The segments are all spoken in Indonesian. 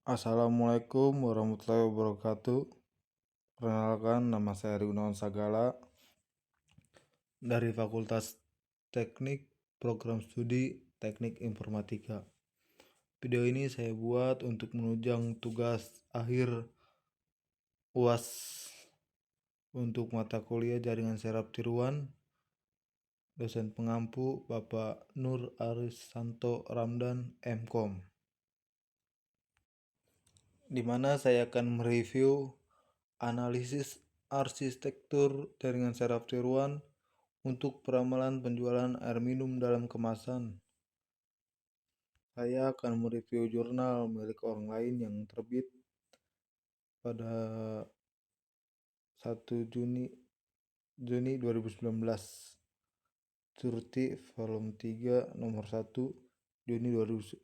Assalamualaikum warahmatullahi wabarakatuh. Perkenalkan, nama saya Ari Gunawan Sagala dari Fakultas Teknik Program Studi Teknik Informatika. Video ini saya buat untuk menunjang tugas akhir UAS untuk mata kuliah Jaringan Serap Tiruan. Dosen pengampu Bapak Nur Arisanto Ramdan, MKom. Di mana saya akan mereview analisis arsitektur jaringan saraf tiruan untuk peramalan penjualan air minum dalam kemasan. Saya akan mereview jurnal milik orang lain yang terbit pada 1 Juni 2019. Surti volume 3 nomor 1 Juni 2019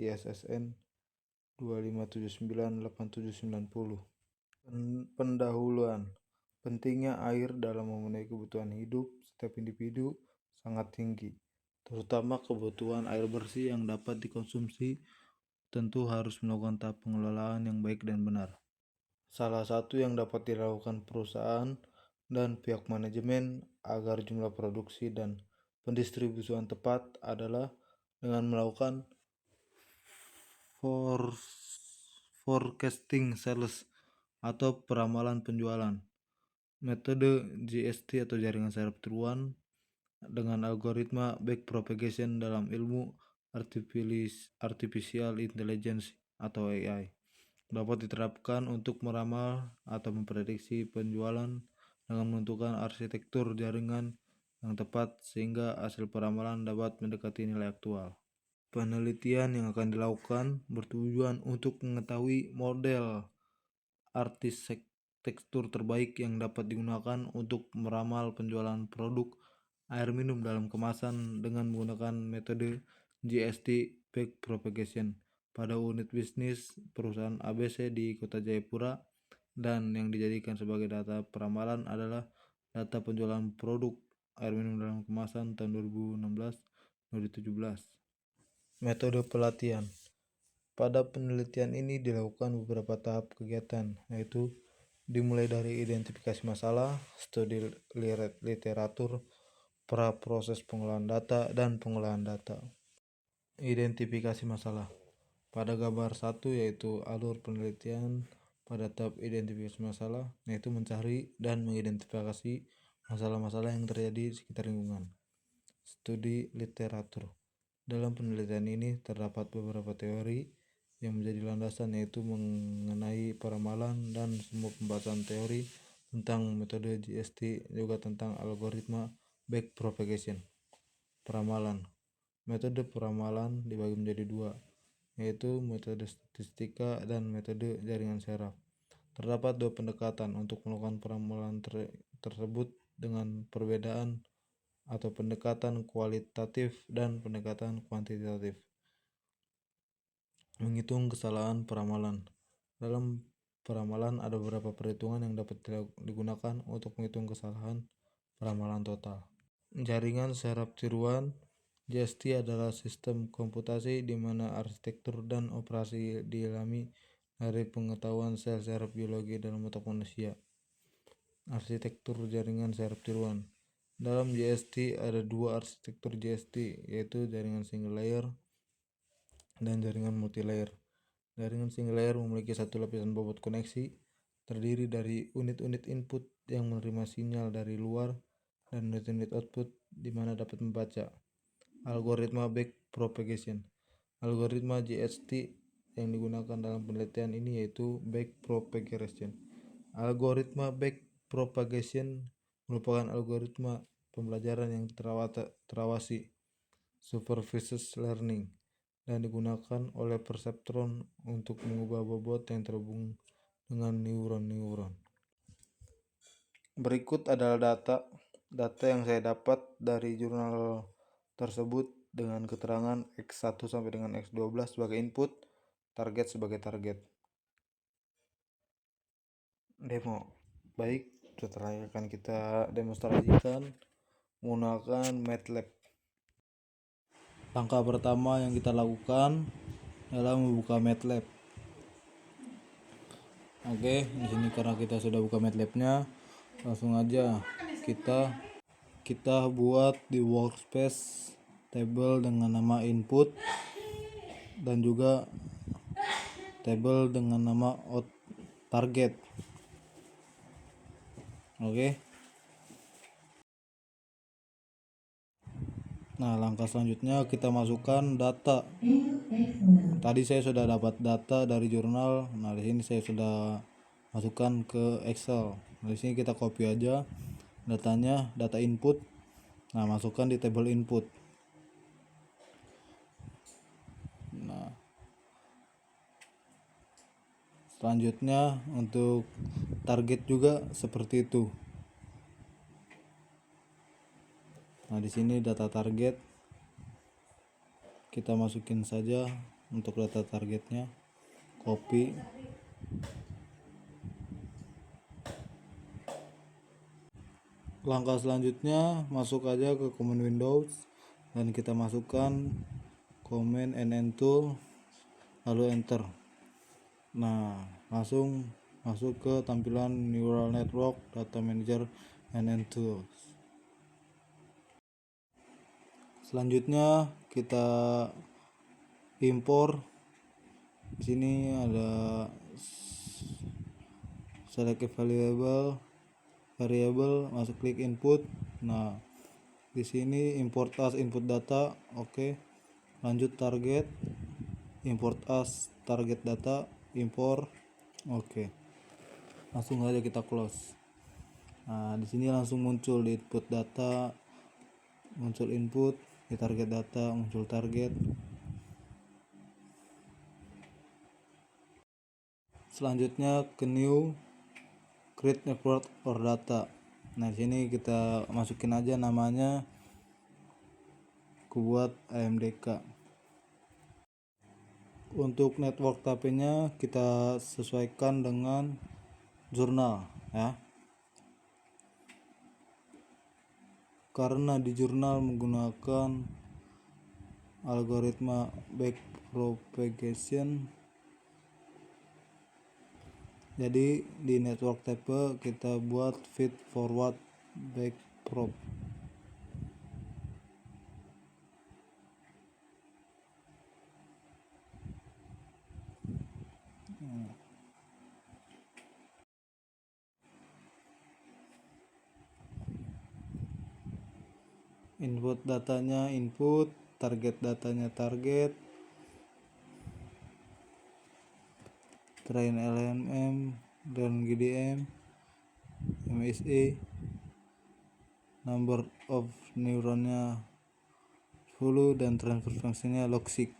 ISSN 25798790. Pendahuluan. Pentingnya air dalam memenuhi kebutuhan hidup setiap individu sangat tinggi, terutama kebutuhan air bersih yang dapat dikonsumsi tentu harus melakukan tahap pengelolaan yang baik dan benar. Salah satu yang dapat dilakukan perusahaan dan pihak manajemen agar jumlah produksi dan pendistribusian tepat adalah dengan melakukan forecasting sales atau peramalan penjualan. Metode JST atau jaringan saraf tiruan dengan algoritma backpropagation dalam ilmu artificial intelligence atau AI dapat diterapkan untuk meramal atau memprediksi penjualan dengan menentukan arsitektur jaringan yang tepat sehingga hasil peramalan dapat mendekati nilai aktual. Penelitian yang akan dilakukan bertujuan untuk mengetahui model arsitektur terbaik yang dapat digunakan untuk meramal penjualan produk air minum dalam kemasan dengan menggunakan metode JST backpropagation pada unit bisnis perusahaan ABC di Kota Jayapura, dan yang dijadikan sebagai data peramalan adalah data penjualan produk air minum dalam kemasan tahun 2016-2017. Metode pelatihan. Pada penelitian ini dilakukan beberapa tahap kegiatan, yaitu dimulai dari identifikasi masalah, studi literatur, proses pengolahan data, dan pengolahan data. Identifikasi masalah. Pada gambar 1 yaitu alur penelitian pada tahap identifikasi masalah, yaitu mencari dan mengidentifikasi masalah-masalah yang terjadi di sekitar lingkungan. Studi literatur. Dalam penelitian ini terdapat beberapa teori yang menjadi landasan, yaitu mengenai peramalan dan semua pembahasan teori tentang metode JST, juga tentang algoritma backpropagation. Peramalan. Metode peramalan dibagi menjadi dua, yaitu metode statistika dan metode jaringan saraf. Terdapat dua pendekatan untuk melakukan peramalan tersebut dengan perbedaan atau pendekatan kualitatif dan pendekatan kuantitatif. Menghitung kesalahan peramalan. Dalam peramalan ada beberapa perhitungan yang dapat digunakan untuk menghitung kesalahan peramalan total. Jaringan saraf tiruan. JST adalah sistem komputasi di mana arsitektur dan operasi dialami dari pengetahuan sel saraf biologi dalam otak manusia. Arsitektur jaringan saraf tiruan. Dalam JST ada dua arsitektur JST, yaitu jaringan single layer dan jaringan multilayer. Jaringan single layer memiliki satu lapisan bobot koneksi terdiri dari unit-unit input yang menerima sinyal dari luar dan unit-unit output di mana dapat membaca. Algoritma backpropagation. Algoritma JST yang digunakan dalam penelitian ini yaitu backpropagation. Algoritma backpropagation merupakan algoritma pembelajaran yang terawasi supervised learning dan digunakan oleh perseptron untuk mengubah bobot yang terhubung dengan neuron-neuron. Berikut adalah data yang saya dapat dari jurnal tersebut dengan keterangan X1 sampai dengan X12 sebagai input, target sebagai target. Demo. Baik, setelah akan kita demonstrasikan menggunakan MATLAB. Langkah pertama yang kita lakukan adalah membuka MATLAB. Oke, di sini karena kita sudah buka MATLAB-nya, langsung aja kita buat di workspace table dengan nama input dan juga table dengan nama target. Oke. Nah, langkah selanjutnya kita masukkan data. Tadi saya sudah dapat data dari jurnal. Nah, di sini saya sudah masukkan ke Excel. Nah, di sini kita copy aja datanya, data input. Nah, masukkan di table input. Nah, selanjutnya untuk target juga seperti itu. Nah, di sini data target kita masukin saja untuk data targetnya, copy. Langkah selanjutnya masuk aja ke command Windows dan kita masukkan command NN tool lalu enter. Nah, langsung masuk ke tampilan neural network data manager NN tools. Selanjutnya kita impor. Di sini ada select variable, masuk klik input. Nah, di sini import as input data. Oke. Lanjut target, import as target data, import. Oke. Langsung aja kita close. Nah, di sini langsung muncul di input data, muncul input, di target data muncul target. Selanjutnya ke new, create network or data. Nah, di sini kita masukin aja namanya, buat AMDK. Untuk network TP-nya kita sesuaikan dengan jurnal ya. Karena di jurnal menggunakan algoritma backpropagation, jadi di network TP kita buat feed forward backprop. Input datanya input, target datanya target, train LMM, learn GDM, MSE, number of neuronnya 10 dan transfer functionnya logseq.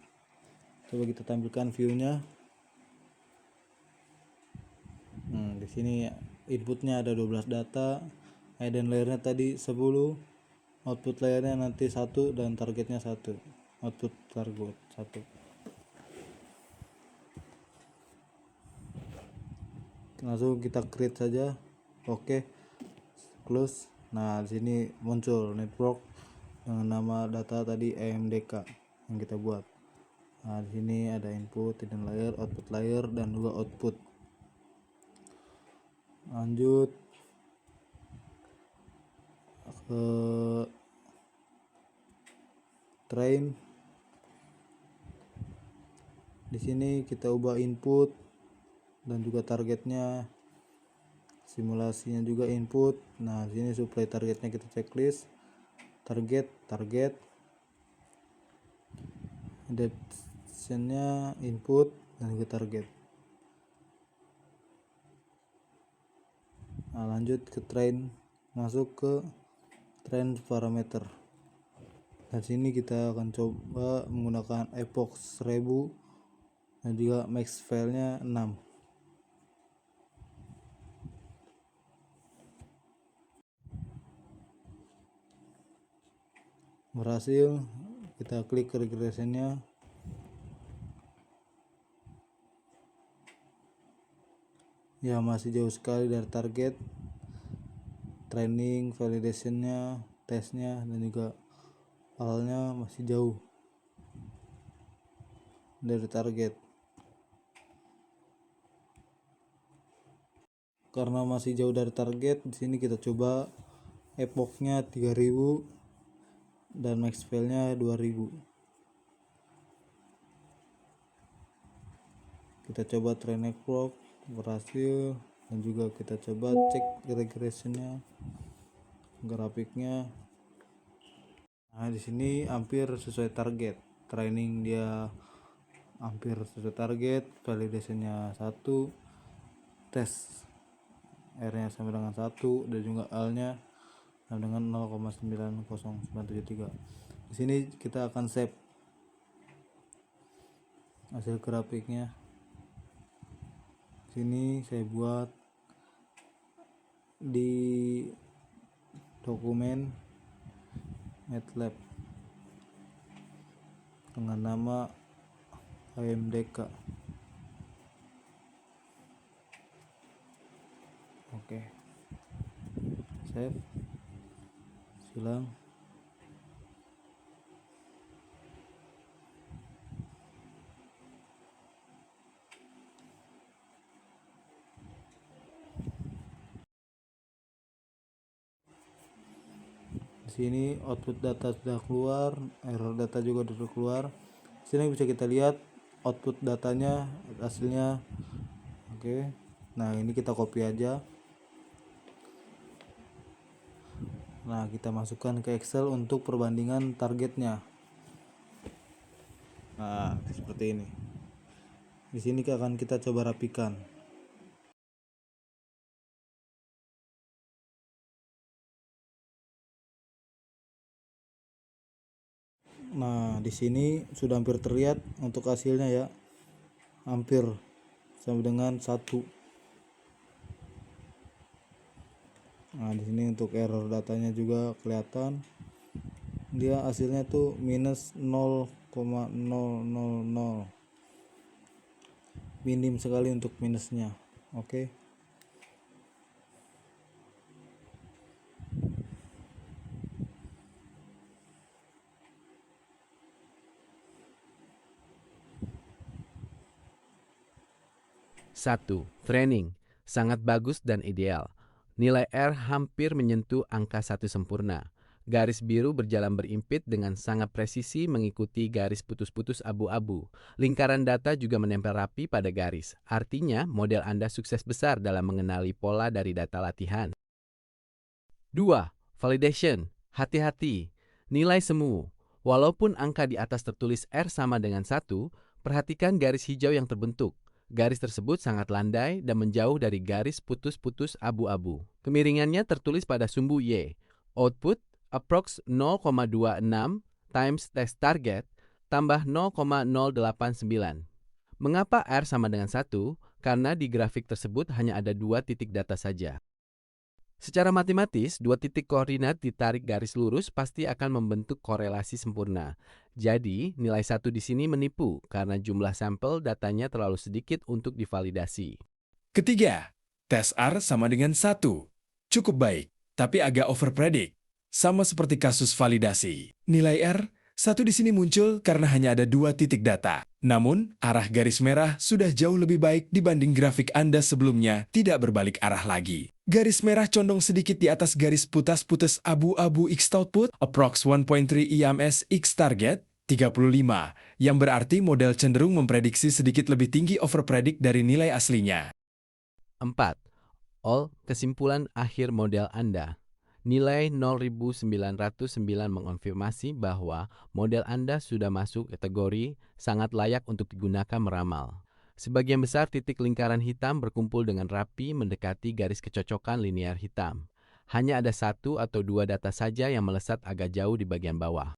Coba kita tampilkan view-nya. Di sini inputnya ada 12 data, hidden layernya tadi 10, output layernya nanti 1 dan targetnya 1, output target 1. Langsung kita create saja. Oke. Close. Nah, di sini muncul network dengan nama data tadi AMDK yang kita buat. Nah, di sini ada input, hidden layer, output layer dan juga output. Lanjut ke train. Di sini kita ubah input dan juga targetnya, simulasinya juga input. Nah, di sini supply targetnya kita checklist, target, adaptationnya input dan juga target. Nah, lanjut ke train, masuk ke train parameter. Dan sini kita akan coba menggunakan epoch 1000 dan juga max filenya 6. Berhasil, kita klik regressionnya. Ya, masih jauh sekali dari target. Training, validationnya, tesnya dan juga awalnya masih jauh dari target. karena masih jauh dari target. Di sini kita coba epochnya 3000 dan max failnya 2000. Kita coba trend clock berhasil, dan juga kita coba cek regressionnya, grafiknya. Nah, di sini hampir sesuai target. Training dia hampir sesuai target, validationnya 1, tes R-nya sama dengan 1, dan juga L-nya sama dengan 0,90973. Di sini kita akan save hasil grafiknya. Sini saya buat di dokumen MATLAB dengan nama AMDK. Oke, save, silang. Di sini output data sudah keluar, error data juga sudah keluar. Di sini bisa kita lihat output datanya, hasilnya. Oke. Nah, ini kita copy aja. Nah, kita masukkan ke Excel untuk perbandingan targetnya. Nah, seperti ini. Di sini akan kita coba rapikan. Nah, di sini sudah hampir terlihat untuk hasilnya ya. Hampir sama dengan 1. Nah, di sini untuk error datanya juga kelihatan. Dia hasilnya tuh minus 0,000. Minim sekali untuk minusnya. Oke. Satu, training sangat bagus dan ideal. Nilai R hampir menyentuh angka 1 sempurna. Garis biru berjalan berimpit dengan sangat presisi mengikuti garis putus-putus abu-abu. Lingkaran data juga menempel rapi pada garis. Artinya, model Anda sukses besar dalam mengenali pola dari data latihan. 2. Validation. Hati-hati. Nilai semu. Walaupun angka di atas tertulis R sama dengan 1, perhatikan garis hijau yang terbentuk. Garis tersebut sangat landai dan menjauh dari garis putus-putus abu-abu. Kemiringannya tertulis pada sumbu Y. Output approx 0,26 times test target tambah 0,089. Mengapa R sama dengan 1? Karena di grafik tersebut hanya ada 2 titik data saja. Secara matematis, 2 titik koordinat ditarik garis lurus pasti akan membentuk korelasi sempurna. Jadi, nilai 1 di sini menipu karena jumlah sampel datanya terlalu sedikit untuk divalidasi. Ketiga, tes R sama dengan 1. Cukup baik, tapi agak overpredict. Sama seperti kasus validasi. Nilai R, 1 di sini muncul karena hanya ada 2 titik data. Namun, arah garis merah sudah jauh lebih baik dibanding grafik Anda sebelumnya tidak berbalik arah lagi. Garis merah condong sedikit di atas garis putas-putas abu-abu X output, approx 1.3 IMS X target, 35, yang berarti model cenderung memprediksi sedikit lebih tinggi overpredict dari nilai aslinya. 4. All kesimpulan akhir model Anda. Nilai 0.909 mengonfirmasi bahwa model Anda sudah masuk kategori sangat layak untuk digunakan meramal. Sebagian besar titik lingkaran hitam berkumpul dengan rapi mendekati garis kecocokan linear hitam. Hanya ada 1 atau 2 data saja yang melesat agak jauh di bagian bawah.